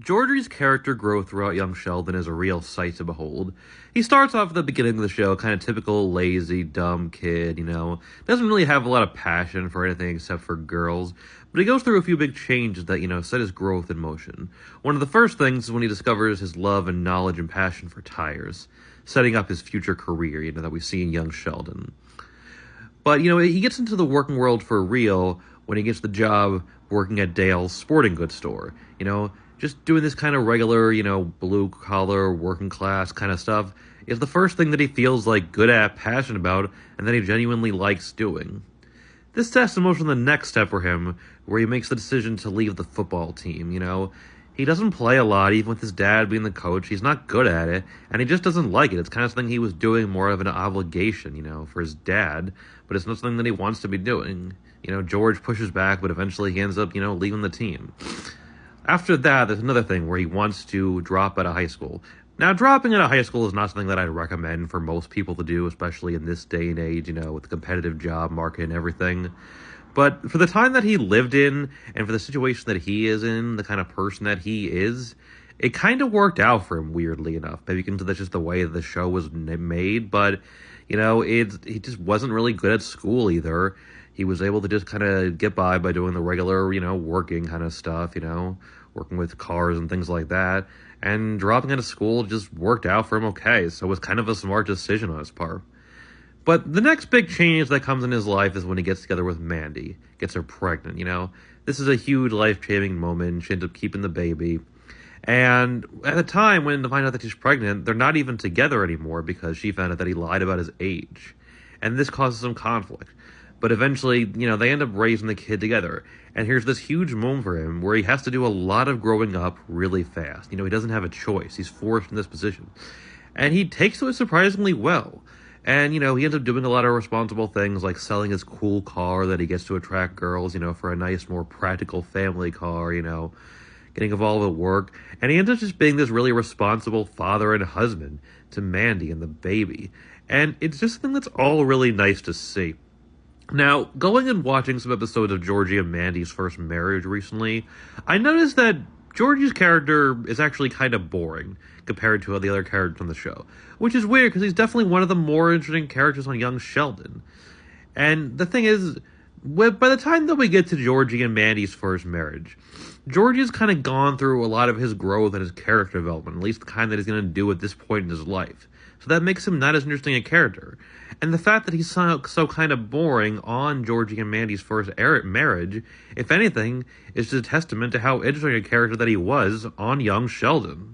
Georgie's character growth throughout young Sheldon is a real sight to behold. He starts off at the beginning of the show kind of typical lazy, dumb kid, doesn't really have a lot of passion for anything except for girls, but he goes through a few big changes that, set his growth in motion. One of the first things is when he discovers his love and knowledge and passion for tires, setting up his future career, that we see in young Sheldon. But, he gets into the working world for real when he gets the job working at Dale's sporting goods store. Just doing this kind of regular, blue-collar, working-class kind of stuff is the first thing that he feels, good at, passionate about, and that he genuinely likes doing. This sets in motion the next step for him, where he makes the decision to leave the football team, He doesn't play a lot, even with his dad being the coach. He's not good at it, and he just doesn't like it. It's kind of something he was doing more of an obligation, for his dad, but it's not something that he wants to be doing. George pushes back, but eventually he ends up, leaving the team. After that, there's another thing where he wants to drop out of high school. Now, dropping out of high school is not something that I'd recommend for most people to do, especially in this day and age, with the competitive job market and everything. But for the time that he lived in, and for the situation that he is in, the kind of person that he is, it kind of worked out for him, weirdly enough. Maybe because that's just the way the show was made, but, he just wasn't really good at school either. He was able to just kind of get by doing the regular, working kind of stuff, working with cars and things like that. And dropping out of school just worked out for him okay, so it was kind of a smart decision on his part. But the next big change that comes in his life is when he gets together with Mandy, gets her pregnant, This is a huge life-changing moment. She ends up keeping the baby. And at the time, when they find out that she's pregnant, they're not even together anymore because she found out that he lied about his age. And this causes some conflict. But eventually, they end up raising the kid together. And here's this huge moment for him where he has to do a lot of growing up really fast. He doesn't have a choice. He's forced in this position. And he takes to it surprisingly well. And, he ends up doing a lot of responsible things like selling his cool car that he gets to attract girls, for a nice, more practical family car, getting involved at work. And he ends up just being this really responsible father and husband to Mandy and the baby. And it's just something that's all really nice to see. Now, going and watching some episodes of Georgie and Mandy's first marriage recently, I noticed that Georgie's character is actually kind of boring compared to the other characters on the show, which is weird because he's definitely one of the more interesting characters on young Sheldon. And the thing is, by the time that we get to Georgie and Mandy's first marriage, Georgie's kind of gone through a lot of his growth and his character development, at least the kind that he's going to do at this point in his life. So that makes him not as interesting a character. And the fact that he's so kind of boring on Georgie and Mandy's first marriage, if anything, is just a testament to how interesting a character that he was on young Sheldon.